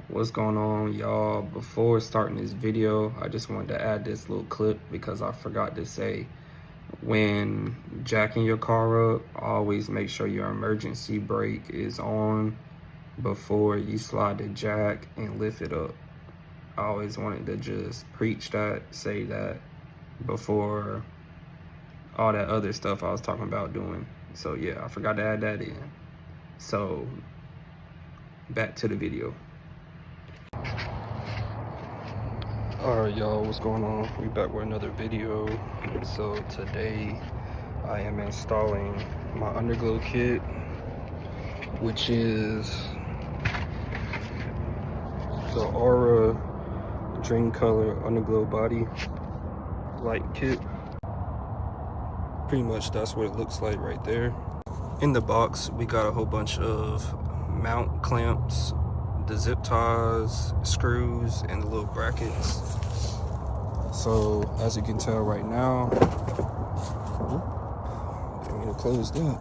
What's going on, y'all? Before starting this video, I just wanted to add this little clip because I forgot to say, when jacking your car up, always make sure your emergency brake is on before you slide the jack and lift it up. I always wanted to just preach that, say that before all that other stuff I was talking about doing. So yeah, I forgot to add that in. So back to the video. Alright y'all, what's going on? We back with another video. So today I am installing my underglow kit, which is the Aura Dream Color Underglow Body Light Kit. Pretty much that's what it looks like right there. In the box we got a whole bunch of mount clamps, the zip ties, screws, and the little brackets. So as you can tell right now, I'm gonna close that.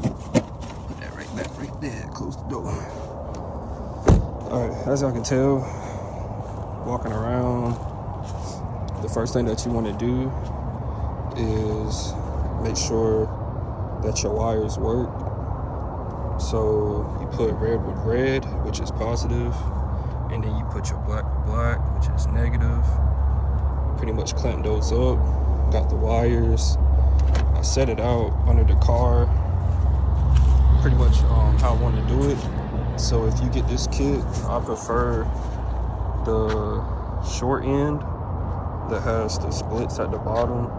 Put that right back right there, close the door. Alright, as y'all can tell, walking around, the first thing that you want to do is make sure that your wires work. So you put red with red, which is positive, and then you put your black with black, which is negative. Pretty much clamp those up, got the wires. I set it out under the car, pretty much how I want to do it. So if you get this kit, I prefer the short end that has the splits at the bottom.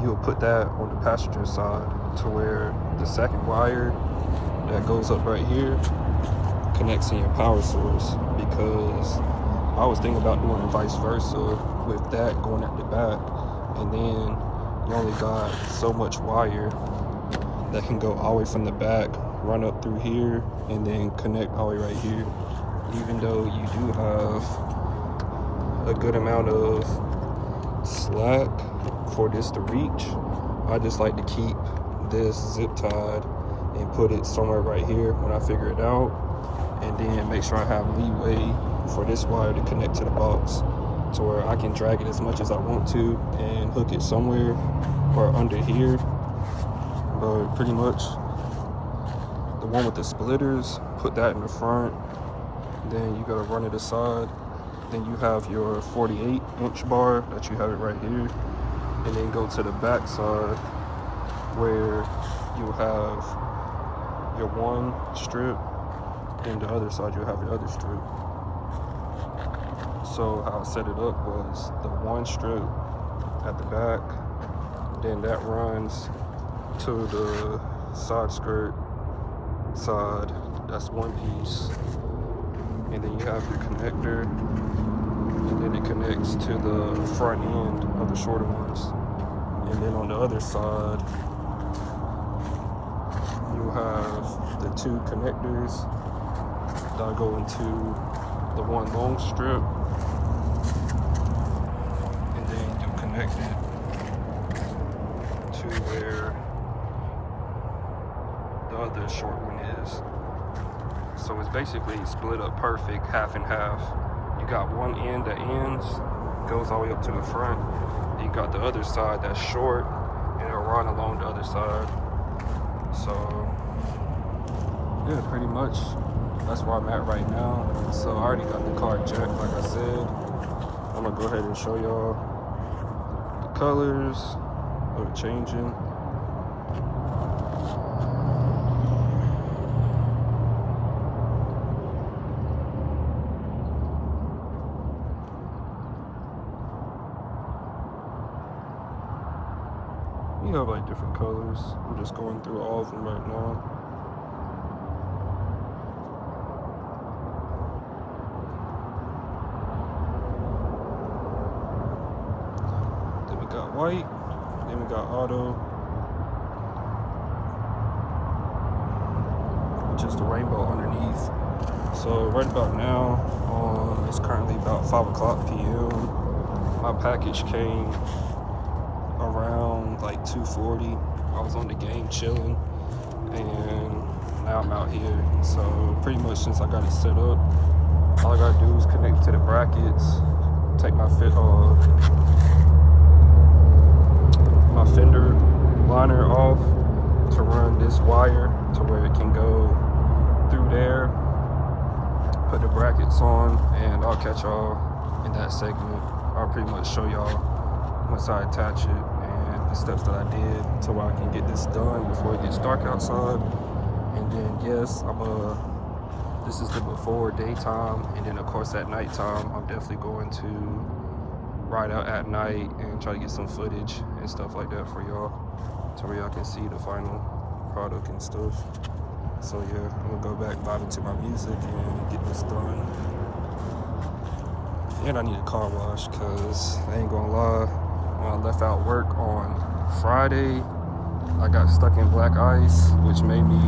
You'll put that on the passenger side to where the second wire that goes up right here connects in your power source, because I was thinking about doing it vice versa, with that going at the back, and then you only got so much wire that can go all the way from the back, run up through here, and then connect all the way right here. Even though you do have a good amount of slack for this to reach, I just like to keep this zip tied and put it somewhere right here when I figure it out, and then make sure I have leeway for this wire to connect to the box, to where I can drag it as much as I want to and hook it somewhere or under here. But pretty much the one with the splitters, put that in the front, then you gotta run it aside. Then you have your 48-inch bar that you have it right here, and then go to the back side where you have your one strip, and the other side you'll have your other strip. So how I set it up was the one strip at the back, then that runs to the side skirt side, that's one piece, and then you have your connector, and then it connects to the front end of the shorter ones. And then on the other side you'll have the two connectors that go into the one long strip, and then you connect it to where the other short one is. So it's basically split up perfect, half and half. You got one end that ends, goes all the way up to the front. You got the other side that's short, and it'll run along the other side. So yeah, pretty much that's where I'm at right now. So I already got the car jacked, like I said. I'm gonna go ahead and show y'all the colors of it changing. You have like different colors. I'm just going through all of them right now. Then we got white, then we got auto, which is the rainbow underneath. So right about now, it's currently about 5 o'clock p.m. My package came around like 2:40. I was on the game chilling, and now I'm out here. So pretty much since I got it set up, All I gotta do is connect to the brackets, take my fender liner off to run this wire to where it can go through there, put the brackets on, and I'll catch y'all in that segment. I'll pretty much show y'all once I attach it and the steps that I did to where I can get this done before it gets dark outside. And then yes, this is the before daytime, and then of course at nighttime I'm definitely going to ride out at night and try to get some footage and stuff like that for y'all, to where y'all can see the final product and stuff. So yeah, I'm gonna go back, vibe into my music, and get this done. And I need a car wash, cause I ain't gonna lie, when I left out work on Friday, I got stuck in black ice, which made me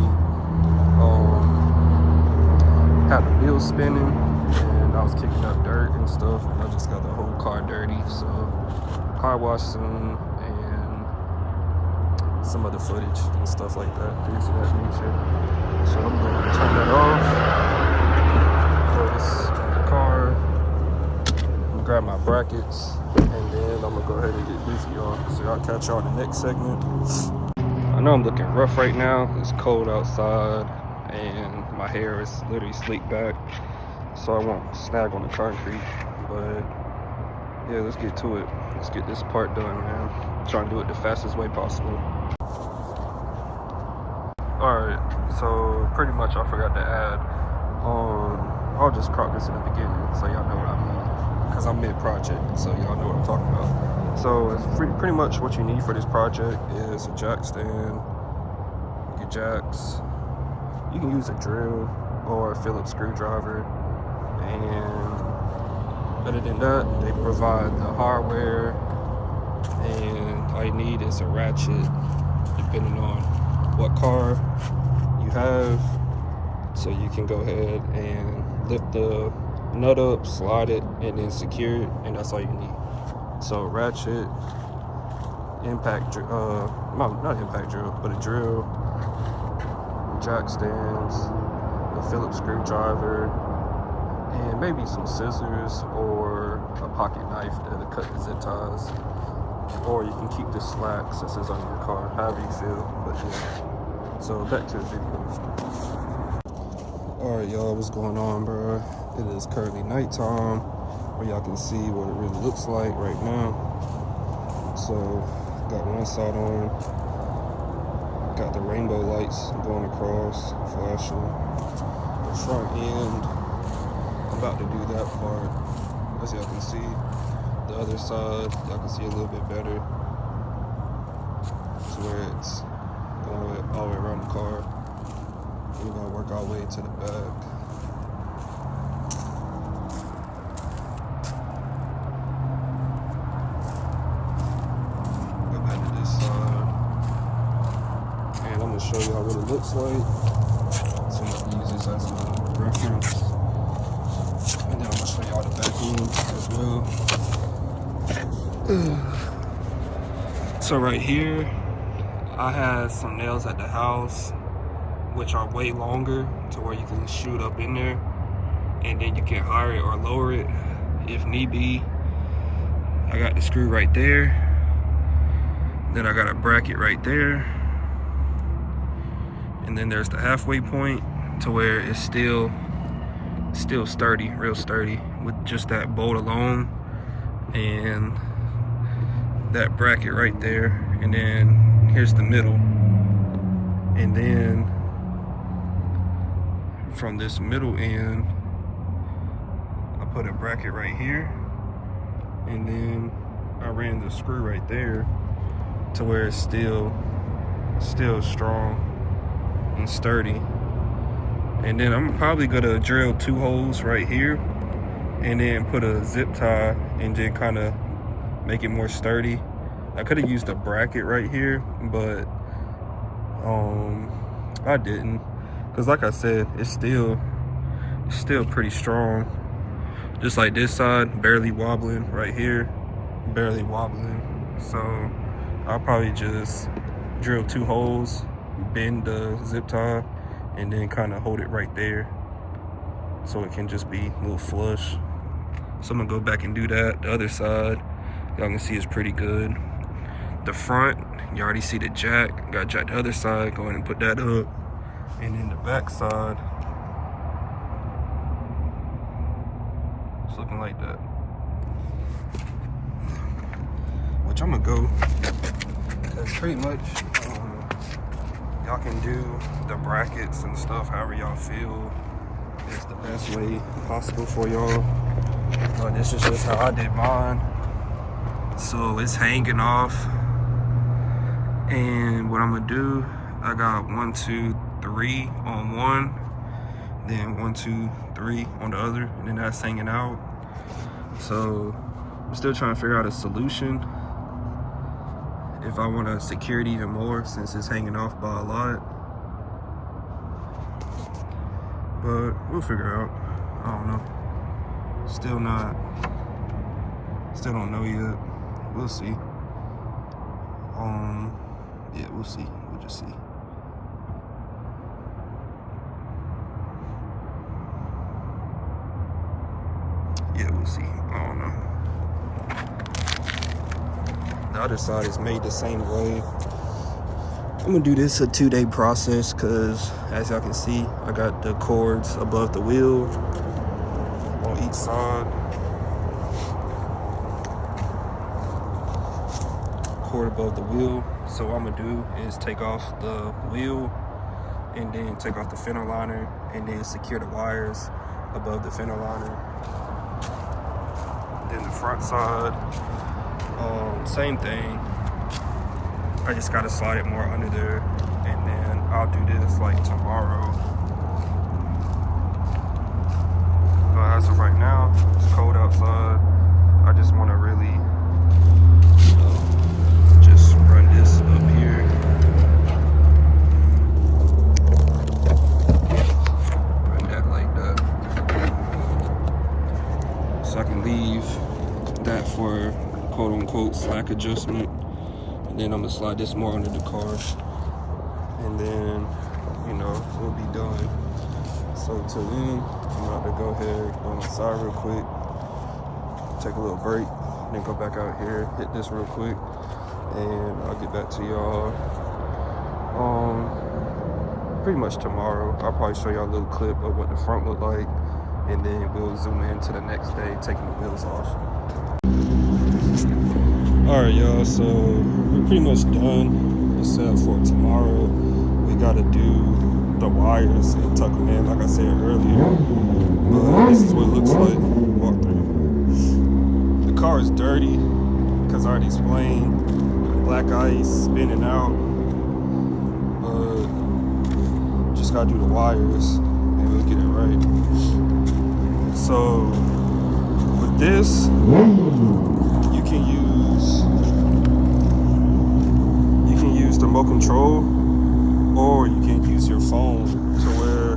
had the wheels spinning, and I was kicking up dirt and stuff, and I just got the whole car dirty. So car wash soon, and some other footage and stuff like that, things of that nature. So I'm gonna turn that off, throw this in the car, I'm gonna grab my brackets, and then I'm gonna go ahead and get busy, y'all. So I'll catch y'all in the next segment. I know I'm looking rough right now. It's cold outside, and my hair is literally slicked back, so I won't snag on the concrete. But yeah, let's get to it. Let's get this part done, man. I'm trying to do it the fastest way possible. Alright, so pretty much I forgot to add, I'll just crop this in the beginning so y'all know what I mean, because I'm mid-project, so y'all know what I'm talking about. So it's pretty much what you need for this project is a jack stand, your jacks. You can use a drill or a Phillips screwdriver, and other than that, they provide the hardware, and all you need is a ratchet, depending on what car you have, so you can go ahead and lift the nut up, slide it, and then secure it, and that's all you need. So ratchet, impact, not impact drill, but a drill, jack stands, a Phillips screwdriver, and maybe some scissors or a pocket knife to cut the zip ties. Or you can keep this slack since it's on your car, however you feel. But yeah, so back to the video. Alright y'all, what's going on, bro? It is currently nighttime, where y'all can see what it really looks like right now. So got one side on, got the rainbow lights going across, flashing. The front end, I'm about to do that part. As y'all can see, the other side, y'all can see a little bit better. To where it's going all the way around the car. We're gonna work our way to the back. Go back to this side. And I'm gonna show y'all what it looks like. So I'm gonna use this as a reference. And then I'm gonna show y'all the back end as well. So right here, I had some nails at the house, which are way longer to where you can shoot up in there, and then you can higher it or lower it if need be. I got the screw right there. Then I got a bracket right there. And then there's the halfway point to where it's still sturdy, real sturdy, with just that bolt alone and that bracket right there. And then here's the middle. And then from this middle end, I put a bracket right here, and then I ran the screw right there to where it's still strong and sturdy. And then I'm probably gonna drill 2 holes right here, and then put a zip tie and then kind of make it more sturdy. I could have used a bracket right here, but I didn't, because like I said, it's still pretty strong. Just like this side, barely wobbling. Right here, barely wobbling. So I'll probably just drill 2 holes, bend the zip tie, and then kind of hold it right there. so it can just be a little flush. So I'm gonna go back and do that. The other side, y'all can see it's pretty good. The front, you already see the jack. Got jack the other side, go ahead and put that up. And then the back side, it's looking like that. Which I'm gonna go, that's pretty much, y'all can do the brackets and stuff however y'all feel is the best way possible for y'all. This is just how I did mine. So it's hanging off, and what I'm gonna do, I got 1, 2, 3 on one, then 1, 2, 3 on the other, and then that's hanging out. So I'm still trying to figure out a solution if I want to secure it even more, since it's hanging off by a lot. But we'll figure it out. I don't know. Still don't know yet. We'll see. Yeah, we'll see. We'll just see. Yeah, we'll see. I don't know. The other side is made the same way. I'm gonna do this a 2-day process, because as y'all can see, I got the cords above the wheel on each side. Cord above the wheel. So what I'm gonna do is take off the wheel and then take off the fender liner and then secure the wires above the fender liner. Then the front side, same thing. I just gotta slide it more under there, and then I'll do this like tomorrow. But as of right now, it's cold outside. I just want to really just run this up here. Run that like that. So I can leave that for quote unquote slack adjustment. And then I'm gonna slide this more under the car. And then, you know, we'll be done. So till then, I'm about to go ahead, go outside real quick, take a little break, then go back out here, hit this real quick, and I'll get back to y'all pretty much tomorrow. I'll probably show y'all a little clip of what the front looked like, and then we'll zoom into the next day, taking the wheels off. Alright y'all, so we're pretty much done, except for tomorrow. We gotta do the wires and tuck them in like I said earlier. But this is what it looks like. Walk through. The car is dirty, because I already explained. Black ice, spinning out. But just gotta do the wires and we'll get it right. So with this, you can use the remote control, or you can use your phone to where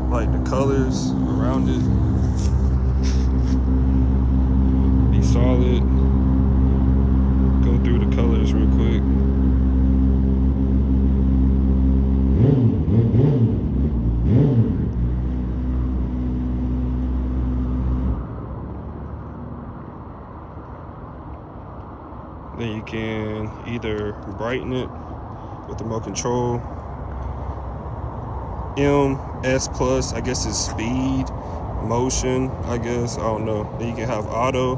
like the colors around it be solid. Go through the colors real quick. Then you can either brighten it with the remote control. M, S plus, I guess is speed, motion, I guess, I don't know. Then you can have auto,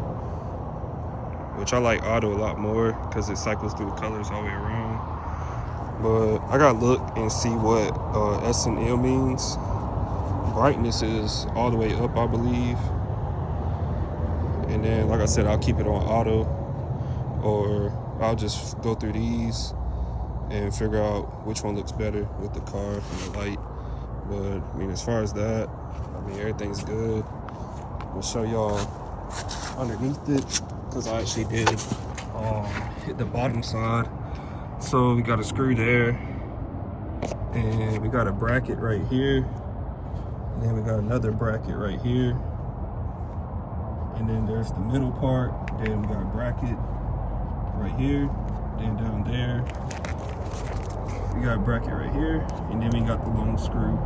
which I like auto a lot more because it cycles through the colors all the way around. But I gotta look and see what S and M means. Brightness is all the way up, I believe. And then, like I said, I'll keep it on auto, or I'll just go through these and figure out which one looks better with the car and the light. But I mean, as far as that, I mean, everything's good. I'll show y'all underneath it, because I actually did hit the bottom side. So we got a screw there, and we got a bracket right here, and then we got another bracket right here, and then there's the middle part. Then we got a bracket right here, then down there we got a bracket right here, and then we got the long screw.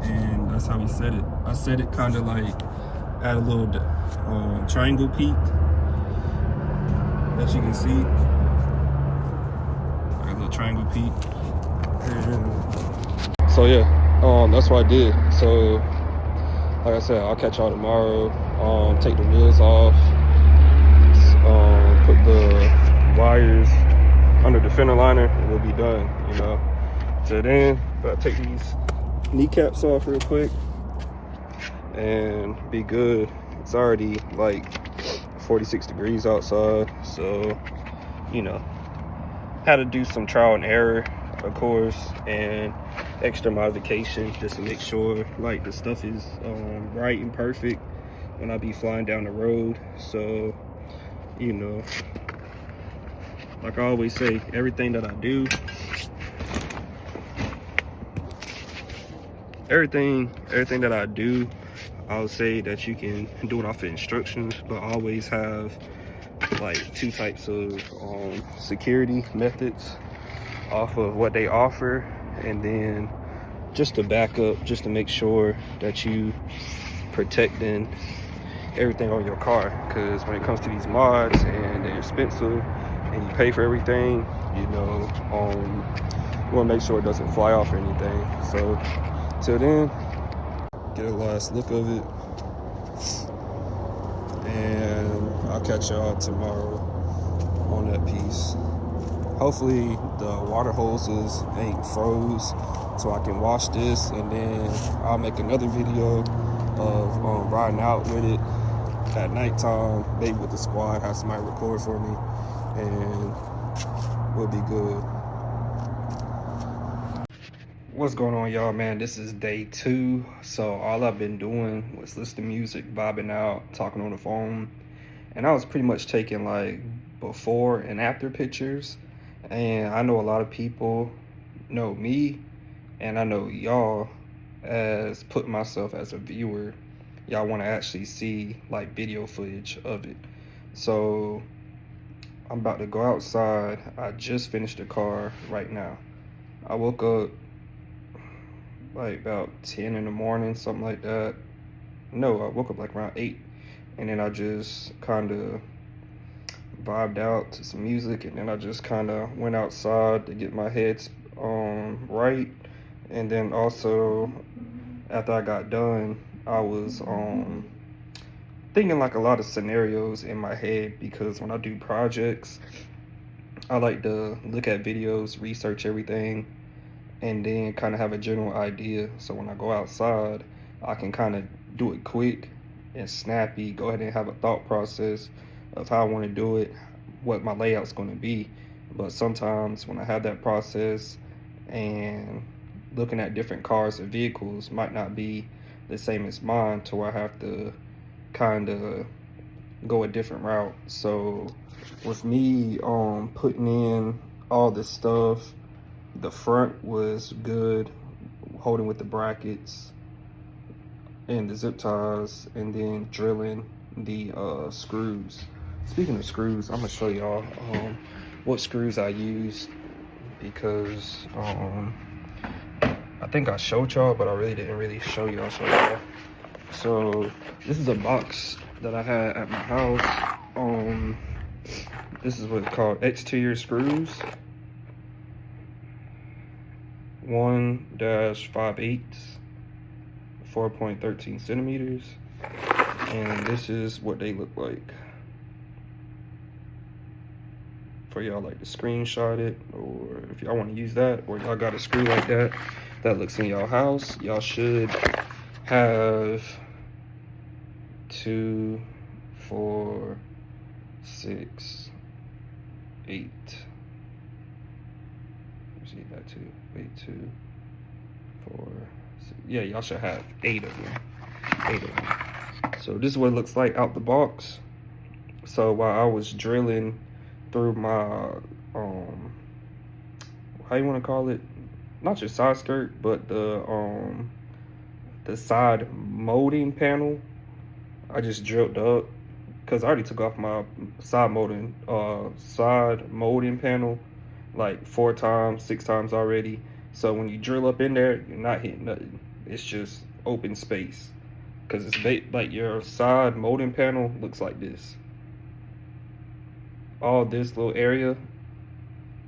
and that's how we set it. I set it kind of like at a little triangle peak, as you can see, like a little triangle peak. And so yeah, that's what I did. So like I said, I'll catch y'all tomorrow. Take the wheels off, put the wires under the fender liner, and we'll be done, you know. So then, I'll take these kneecaps off real quick and be good. It's already like 46 degrees outside, so, you know, had to do some trial and error, of course, and extra modification just to make sure like the stuff is right and perfect when I be flying down the road. So, you know, like I always say, everything that I do, everything that I do, I'll say that you can do it off of instructions, but always have like 2 types of security methods off of what they offer, and then just to back up, just to make sure that you protecting everything on your car. Because when it comes to these mods and they're expensive and you pay for everything, you know, you want to make sure it doesn't fly off or anything. So till then, get a last look of it, and I'll catch y'all tomorrow on that piece. Hopefully the water hoses ain't froze so I can wash this, and then I'll make another video of riding out with it at nighttime, maybe with the squad, have somebody record for me, and we'll be good. What's going on, y'all, man? This is day 2. So all I've been doing was listening to music, vibing out, talking on the phone, and I was pretty much taking like before and after pictures. And I know a lot of people know me, and I know y'all, as putting myself as a viewer, y'all want to actually see like video footage of it. So I'm about to go outside. I just finished the car right now. I woke up like about 10 in the morning, something like that. No, I woke up like around 8, and then I just kind of vibed out to some music, and then I just kind of went outside to get my head right. And then also, after I got done, I was thinking like a lot of scenarios in my head, because when I do projects, I like to look at videos, research everything, and then kind of have a general idea. So when I go outside, I can kind of do it quick and snappy, go ahead and have a thought process of how I want to do it, what my layout's going to be. But sometimes when I have that process and looking at different cars and vehicles might not be the same as mine, to where I have to kind of go a different route. So with me putting in all this stuff, the front was good, holding with the brackets and the zip ties, and then drilling the screws. Speaking of screws, I'm gonna show y'all what screws I used, because I think I showed y'all, but I really didn't show y'all. So this is a box that I had at my house. This is what it's called, exterior screws, 1-5/8, 4.13 centimeters, and this is what they look like. For y'all like to screenshot it, or if y'all want to use that, or y'all got a screw like that that looks in y'all house, y'all should have 2, 4, 6, 8. See that 2, 8, 2, 4, 6. Yeah, y'all should have 8 of them. So this is what it looks like out the box. So while I was drilling through my how you want to call it, not your side skirt, but the side molding panel, I just drilled up, because I already took off my side molding panel like 4 times, 6 times already. So when you drill up in there, you're not hitting nothing. It's just open space, because it's like your side molding panel looks like this. All this little area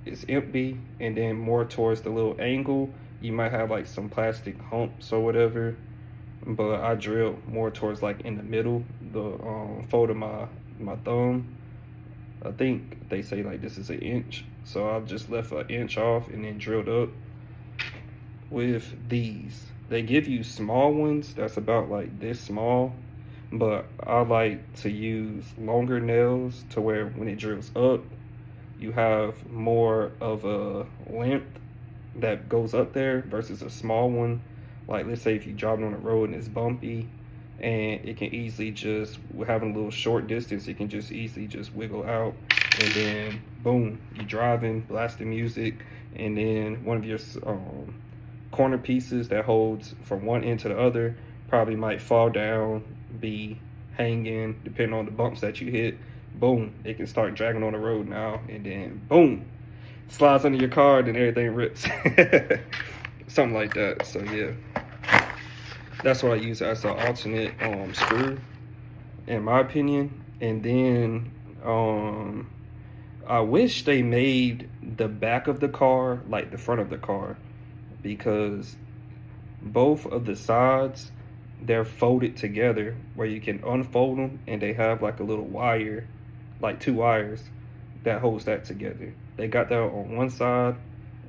is empty, and then more towards the little angle, you might have like some plastic humps or whatever. But I drilled more towards like in the middle, the fold of my thumb. I think they say like this is an inch, so I just left an inch off and then drilled up with these. They give you small ones that's about like this small, but I like to use longer nails to where when it drills up, you have more of a length that goes up there versus a small one. Like, let's say if you're driving on the road and it's bumpy, and it can easily just, having a little short distance, it can just easily just wiggle out, and then boom, you're driving, blasting music, and then one of your corner pieces that holds from one end to the other probably might fall down, be hanging, depending on the bumps that you hit. Boom, it can start dragging on the road now, and then boom, slides under your car, and everything rips. Something like that. So yeah, that's what I use as an alternate screw, in my opinion. And then I wish they made the back of the car like the front of the car, because both of the sides, they're folded together where you can unfold them, and they have like a little wire, like 2 wires that holds that together. They got that on one side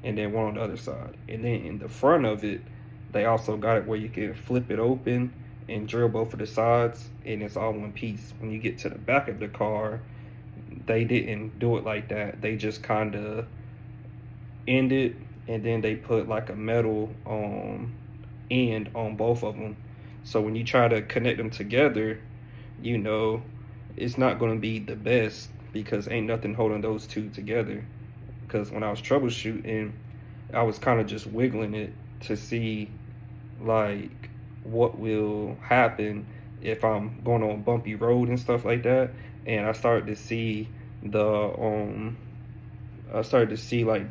and then one on the other side. And then in the front of it, they also got it where you can flip it open and drill both of the sides, and it's all one piece. When you get to the back of the car, they didn't do it like that. They just kind of ended, and then they put like a metal end on both of them. So when you try to connect them together, you know, it's not going to be the best, because ain't nothing holding those two together. Because when I was troubleshooting, I was kind of just wiggling it to see like what will happen if I'm going on a bumpy road and stuff like that. And I started to see like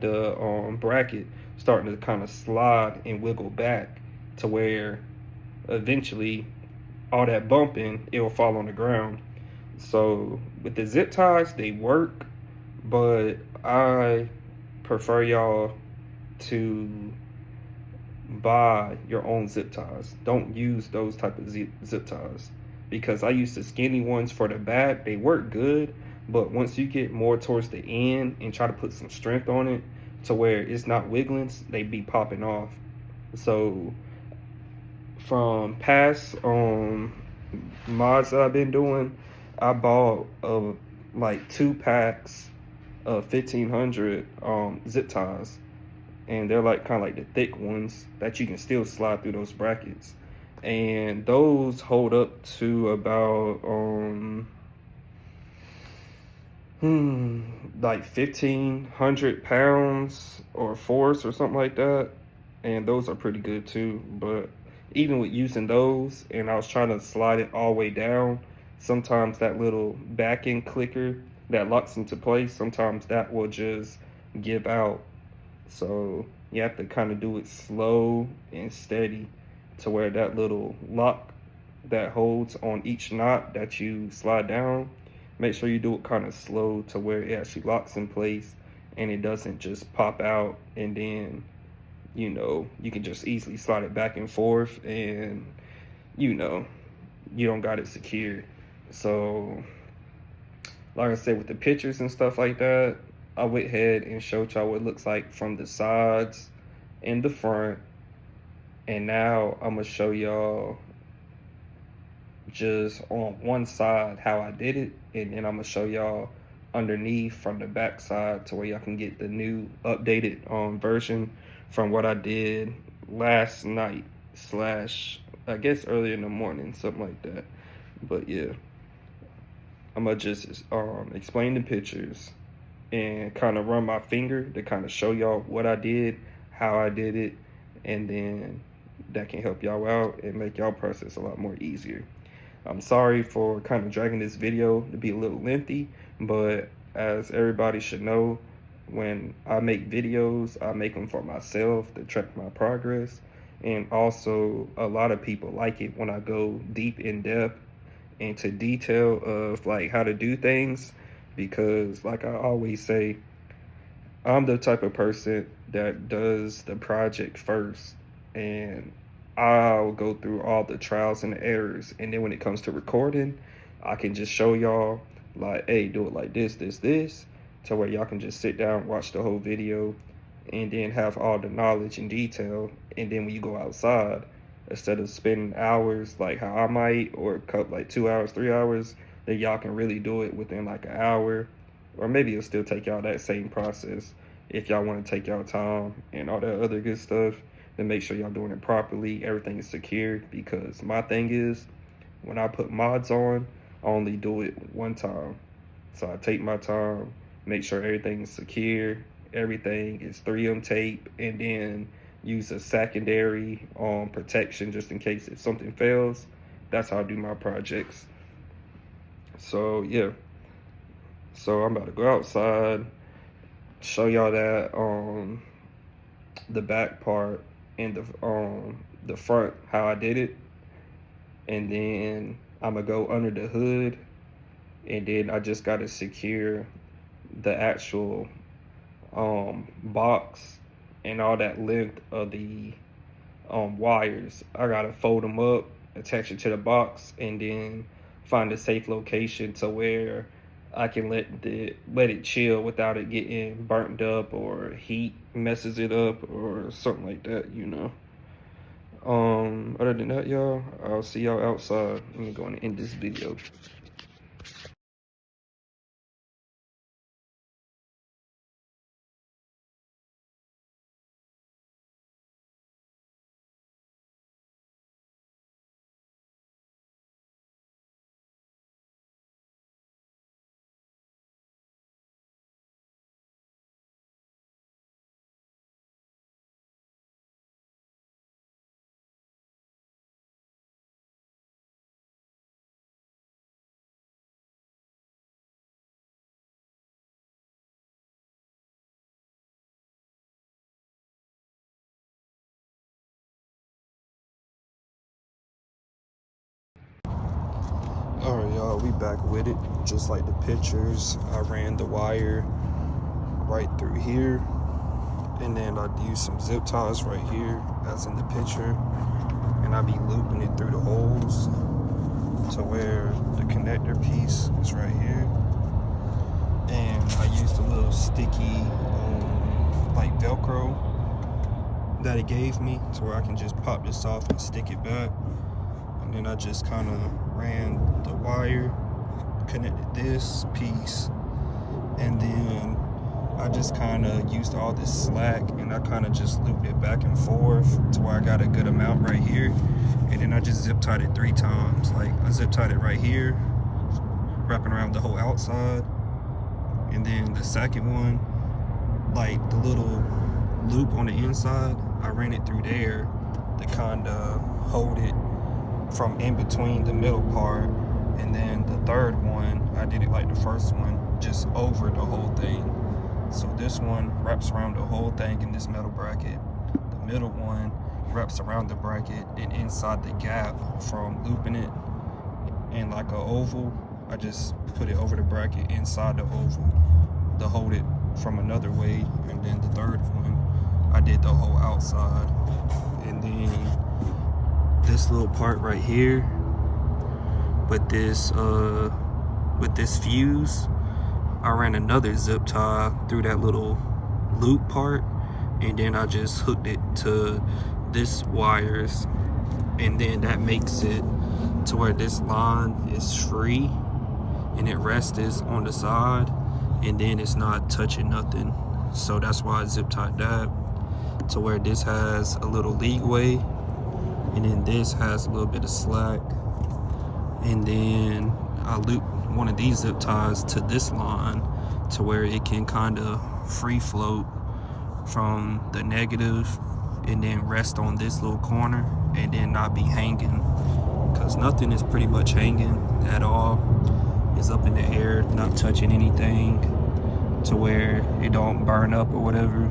the bracket starting to kind of slide and wiggle back, to where eventually all that bumping, it will fall on the ground. So with the zip ties, they work, but I prefer y'all to buy your own zip ties. Don't use those type of zip ties, because I used the skinny ones for the back. They work good, but once you get more towards the end and try to put some strength on it to where it's not wiggling, they be popping off. So from past mods that I've been doing, I bought like 2 packs of 1500 zip ties, and they're like kind of like the thick ones that you can still slide through those brackets, and those hold up to about like 1500 pounds or force or something like that, and those are pretty good too. But even with using those, and I was trying to slide it all the way down, sometimes that little back end clicker that locks into place, sometimes that will just give out. So you have to kind of do it slow and steady, to where that little lock that holds on each knot that you slide down, make sure you do it kind of slow to where it actually locks in place and it doesn't just pop out, and then, you know, you can just easily slide it back and forth, and, you know, you don't got it secured. So like I said, with the pictures and stuff like that, I went ahead and showed y'all what it looks like from the sides and the front. And now I'm gonna show y'all just on one side how I did it, and then I'm gonna show y'all underneath from the back side, to where y'all can get the new updated version from what I did last night / I guess earlier in the morning, something like that. But yeah, I'm gonna just explain the pictures and kind of run my finger to kind of show y'all what I did, how I did it, and then that can help y'all out and make y'all process a lot more easier. I'm sorry for kind of dragging this video to be a little lengthy, but as everybody should know, when I make videos, I make them for myself to track my progress. And also, a lot of people like it when I go deep in depth into detail of like how to do things, because like I always say, I'm the type of person that does the project first, and I'll go through all the trials and errors. And then when it comes to recording, I can just show y'all, like, hey, do it like this, to where y'all can just sit down, watch the whole video, and then have all the knowledge and detail. And then when you go outside, instead of spending hours like how I might, or cut like 2 hours, 3 hours, then y'all can really do it within like an hour, or maybe it'll still take y'all that same process. If y'all want to take y'all time and all that other good stuff, then make sure y'all doing it properly, everything is secure. Because my thing is, when I put mods on, I only do it one time. So I take my time, make sure everything is secure, everything is 3M tape, and then use a secondary protection just in case if something fails. That's how I do my projects. So yeah, so I'm about to go outside, show y'all that the back part and the front, how I did it, and then I'm gonna go under the hood, and then I just gotta secure the actual box and all that length of the wires. I gotta fold them up, attach it to the box, and then find a safe location to where I can let it chill without it getting burnt up or heat messes it up or something like that, you know. Other than that, y'all, I'll see y'all outside. I'm going to end this video. Alright, y'all, we back with it. Just like the pictures, I ran the wire right through here, and then I used some zip ties right here, as in the picture, and I be looping it through the holes to where the connector piece is right here. And I used a little sticky, like Velcro that it gave me, to where I can just pop this off and stick it back. And then I just kind of ran the wire, connected this piece, and then I just kind of used all this slack, and I kind of just looped it back and forth to where I got a good amount right here. And then I just zip tied it 3 times. Like, I zip tied it right here, wrapping around the whole outside. And then the second one, like the little loop on the inside, I ran it through there to kind of hold it from in between the middle part. And then the third one, I did it like the first one, just over the whole thing. So this one wraps around the whole thing in this metal bracket. The middle one wraps around the bracket and inside the gap from looping it in like a oval. I just put it over the bracket inside the oval to hold it from another way. And then the third one, I did the whole outside. And then this little part right here with this fuse, I ran another zip tie through that little loop part, and then I just hooked it to this wires, and then that makes it to where this line is free and it rests on the side, and then it's not touching nothing. So that's why I zip tied that to where this has a little leeway, and then this has a little bit of slack. And then I loop one of these zip ties to this line to where it can kind of free float from the negative and then rest on this little corner and then not be hanging, because nothing is pretty much hanging at all. It's up in the air, not touching anything, to where it don't burn up or whatever.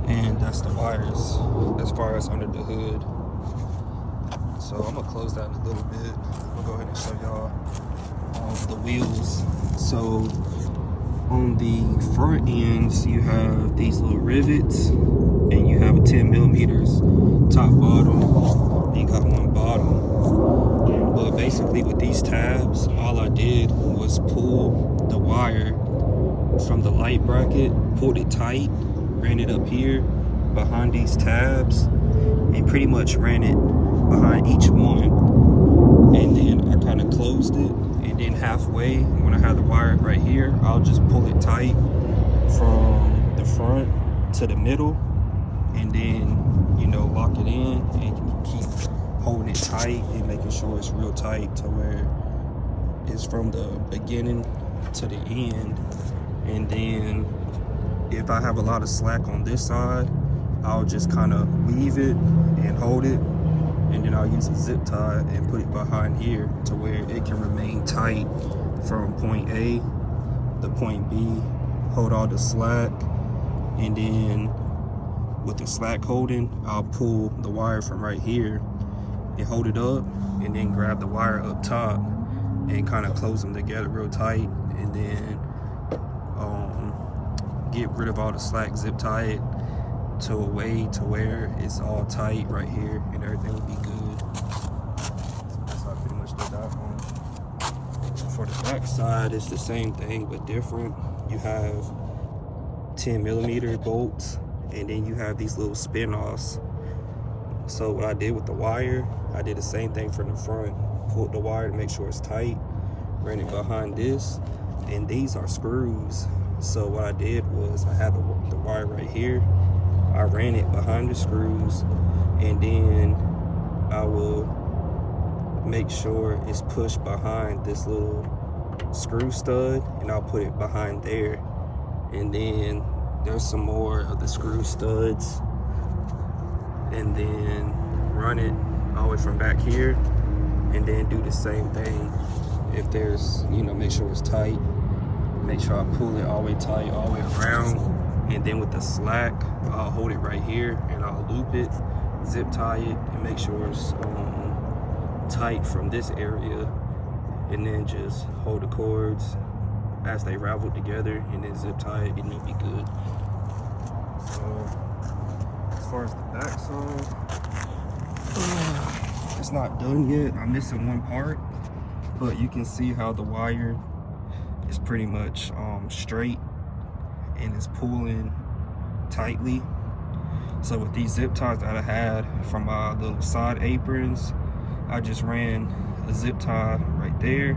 And that's the wires as far as under the hood. So I'm gonna close that in a little bit. I'm gonna go ahead and show y'all the wheels. So on the front ends, you have these little rivets, and you have a 10 millimeters top bottom. You got one bottom. But basically with these tabs, all I did was pull the wire from the light bracket, pulled it tight, ran it up here behind these tabs, and pretty much ran it behind each one. And then I kind of closed it, and then halfway, when I have the wire right here, I'll just pull it tight from the front to the middle, and then, you know, lock it in and keep holding it tight and making sure it's real tight to where it's from the beginning to the end. And then if I have a lot of slack on this side, I'll just kind of leave it and hold it, and then I'll use a zip tie and put it behind here to where it can remain tight from point A to point B, hold all the slack, and then with the slack holding, I'll pull the wire from right here and hold it up, and then grab the wire up top and kind of close them together real tight, and then get rid of all the slack, zip tie it to a way to where it's all tight right here and everything will be good. So that's how I pretty much did that one. For the back side, it's the same thing but different. You have 10 millimeter bolts, and then you have these little spin-offs. So what I did with the wire, I did the same thing from the front. Pulled the wire to make sure it's tight, ran it behind this, and these are screws. So what I did was I had the wire right here. I ran it behind the screws, and then I will make sure it's pushed behind this little screw stud, and I'll put it behind there. And then there's some more of the screw studs, and then run it all the way from back here, and then do the same thing. If there's, you know, make sure it's tight. Make sure I pull it all the way tight, all the way around. And then with the slack, I'll hold it right here and I'll loop it, zip tie it, and make sure it's tight from this area. And then just hold the cords as they ravel together, and then zip tie it, and it'll be good. So as far as the back side, it's not done yet. I'm missing one part, but you can see how the wire is pretty much straight and it's pulling tightly. So with these zip ties that I had from my little side aprons, I just ran a zip tie right there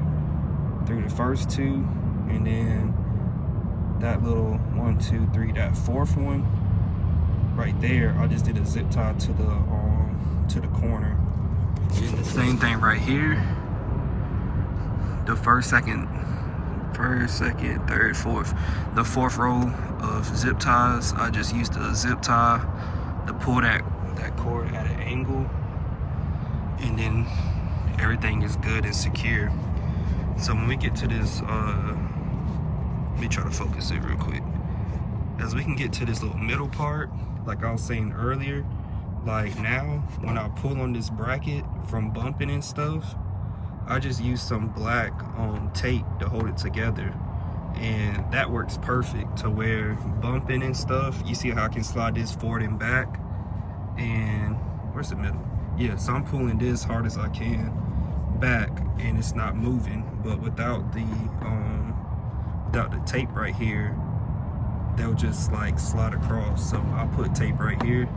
through the first two, and then that little 1, 2, 3, that fourth one right there, I just did a zip tie to the corner. And the same thing right here. The first, second, third, fourth. The fourth row of zip ties, I just used a zip tie to pull that cord at an angle, and then everything is good and secure. So when we get to this, let me try to focus it real quick. As we can get to this little middle part, like I was saying earlier, like now, when I pull on this bracket from bumping and stuff, I just use some black tape to hold it together, and that works perfect to where bumping and stuff, you see how I can slide this forward and back, and where's the middle? Yeah, so I'm pulling this hard as I can back, and it's not moving. But without the tape right here, they'll just like slide across. So I'll put tape right here,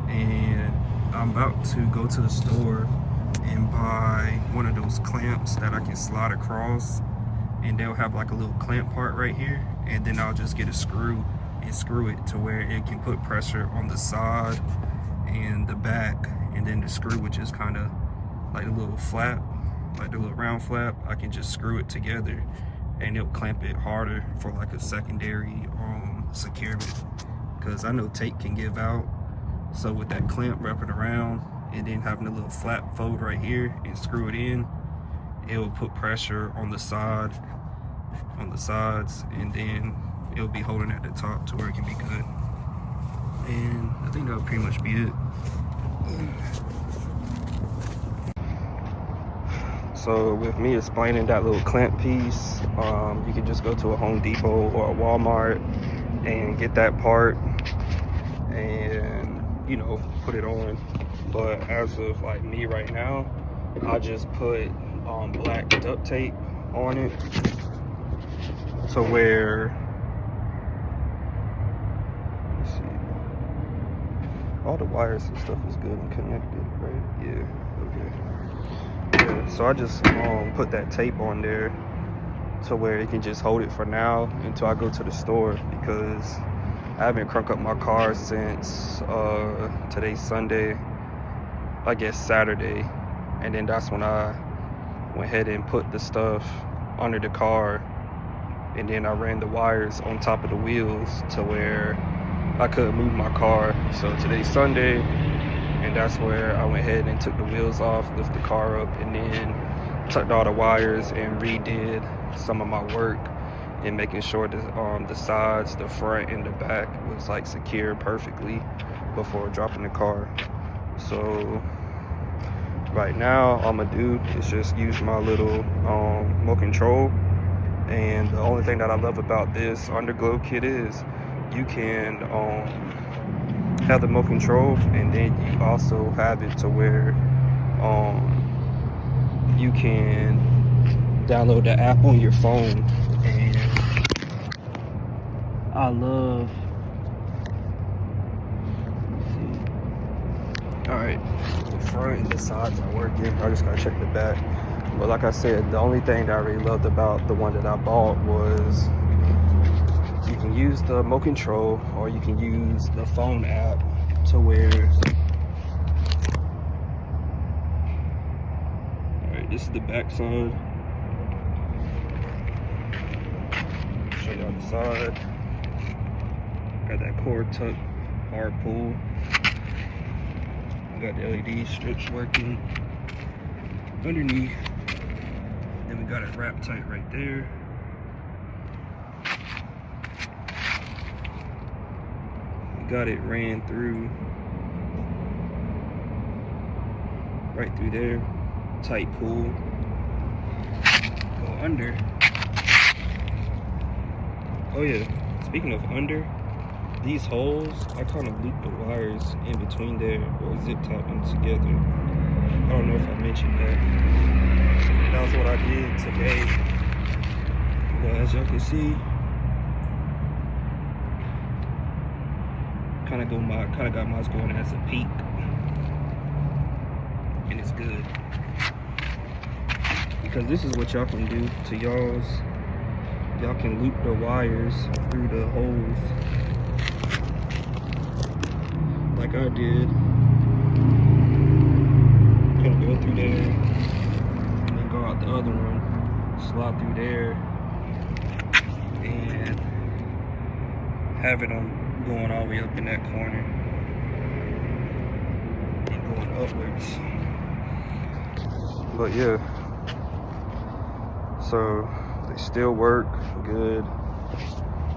and I'm about to go to the store and buy one of those clamps that I can slide across, and they'll have like a little clamp part right here, and then I'll just get a screw and screw it to where it can put pressure on the side and the back, and then the screw, which is kind of like a little flap, like the little round flap, I can just screw it together and it'll clamp it harder for like a secondary securement, because I know tape can give out. So with that clamp wrapping around and then having a little flap fold right here and screw it in, it will put pressure on the sides, and then it'll be holding at the top to where it can be good. And I think that would pretty much be it. So with me explaining that little clamp piece, you can just go to a Home Depot or a Walmart and get that part and, you know, put it on. But as of like me right now, I just put black duct tape on it to where, let's see, all the wires and stuff is good and connected, right? Yeah, okay. Yeah, so I just put that tape on there to where it can just hold it for now until I go to the store, because I haven't cranked up my car since today's Sunday, I guess Saturday, and then that's when I went ahead and put the stuff under the car, and then I ran the wires on top of the wheels to where I couldn't move my car. So today's Sunday, and that's where I went ahead and took the wheels off, lift the car up, and then tucked all the wires and redid some of my work and making sure that the sides, the front, and the back was like secured perfectly before dropping the car. So right now, all I'm gonna do is just use my little remote control. And the only thing that I love about this underglow kit is you can have the remote control, and then you also have it to where you can download the app on your phone. And I love, let's see, all right, the front and the sides are working. I just gotta check the back. But like I said, the only thing that I really loved about the one that I bought was you can use the remote control, or you can use the phone app to where, all right, this is the back side. Show you on the side. Got that cord tuck, hard pull. We got the LED strips working underneath. Then we got it wrapped tight right there. We got it ran through, right through there. Tight pull. Go under. Oh yeah, speaking of under, these holes, I kind of looped the wires in between there, or zip tied them together. I don't know if I mentioned that. That was what I did today. But as y'all can see, kind of got mine going as a peak, and it's good because this is what y'all can do to y'all's. Y'all can loop the wires through the holes like I did. Gonna go through there and then go out the other one, slide through there, and have it on going all the way up in that corner and going upwards. But yeah, so they still work good.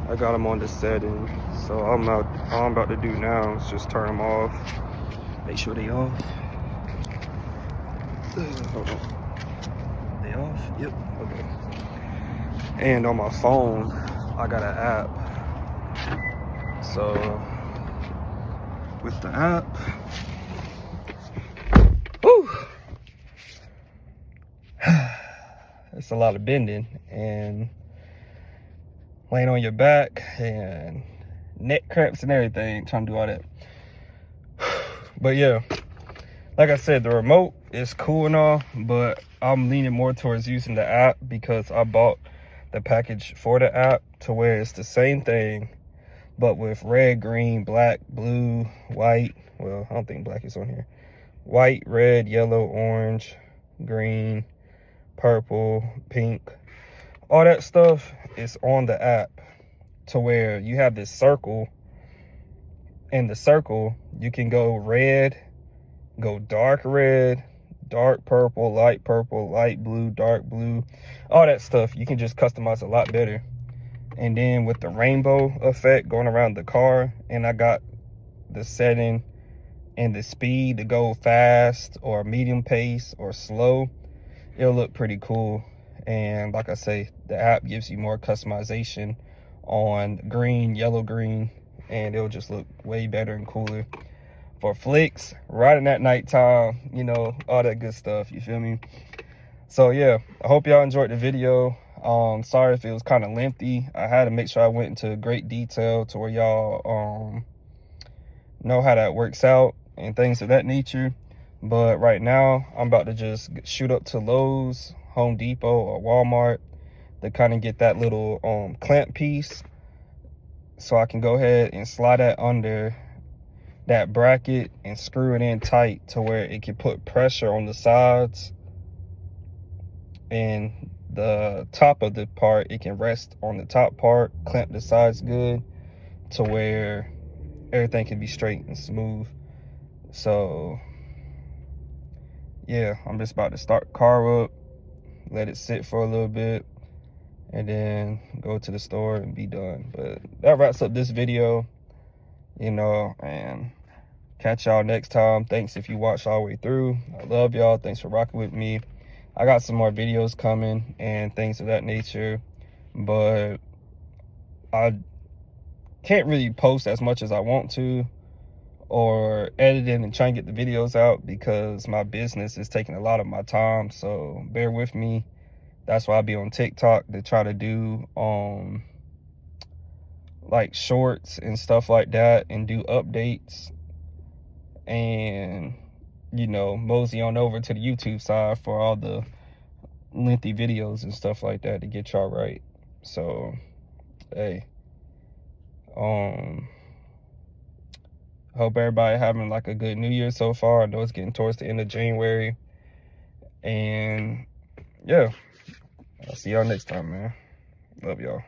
I got them on the setting, so all I'm about to do now is just turn them off, make sure they off. Hold on. They off? Yep. Okay. And on my phone, I got an app. So with the app, whew, it's a lot of bending and laying on your back and neck cramps and everything, trying to do all that. But yeah, like I said, the remote is cool and all, but I'm leaning more towards using the app because I bought the package for the app to where it's the same thing, but with red, green, black, blue, white. Well, I don't think black is on here. White, red, yellow, orange, green, purple, pink. All that stuff is on the app to where you have this circle. In the circle, you can go red, go dark red, dark purple, light blue, dark blue, all that stuff. You can just customize a lot better. And then with the rainbow effect going around the car, and I got the setting and the speed to go fast or medium pace or slow, it'll look pretty cool. And like I say, the app gives you more customization on green, yellow, green, and it'll just look way better and cooler for flicks, riding at nighttime, you know, all that good stuff, you feel me? So yeah, I hope y'all enjoyed the video. Sorry if it was kind of lengthy. I had to make sure I went into great detail to where y'all know how that works out and things of that nature. But right now, I'm about to just shoot up to Lowe's, Home Depot, or Walmart to kind of get that little clamp piece, so I can go ahead and slide that under that bracket and screw it in tight to where it can put pressure on the sides, and the top of the part, it can rest on the top part, clamp the sides good to where everything can be straight and smooth. So yeah, I'm just about to start the car up, let it sit for a little bit, and then go to the store and be done. But that wraps up this video, you know, and catch y'all next time. Thanks if you watched all the way through. I love y'all. Thanks for rocking with me. I got some more videos coming and things of that nature, but I can't really post as much as I want to, or editing and trying to get the videos out, because my business is taking a lot of my time. So bear with me. That's why I'll be on TikTok to try to do like shorts and stuff like that, and do updates, and you know, mosey on over to the YouTube side for all the lengthy videos and stuff like that to get y'all right. So hey, hope everybody having like a good New Year so far. I know it's getting towards the end of January, and yeah, I'll see y'all next time, man. Love y'all.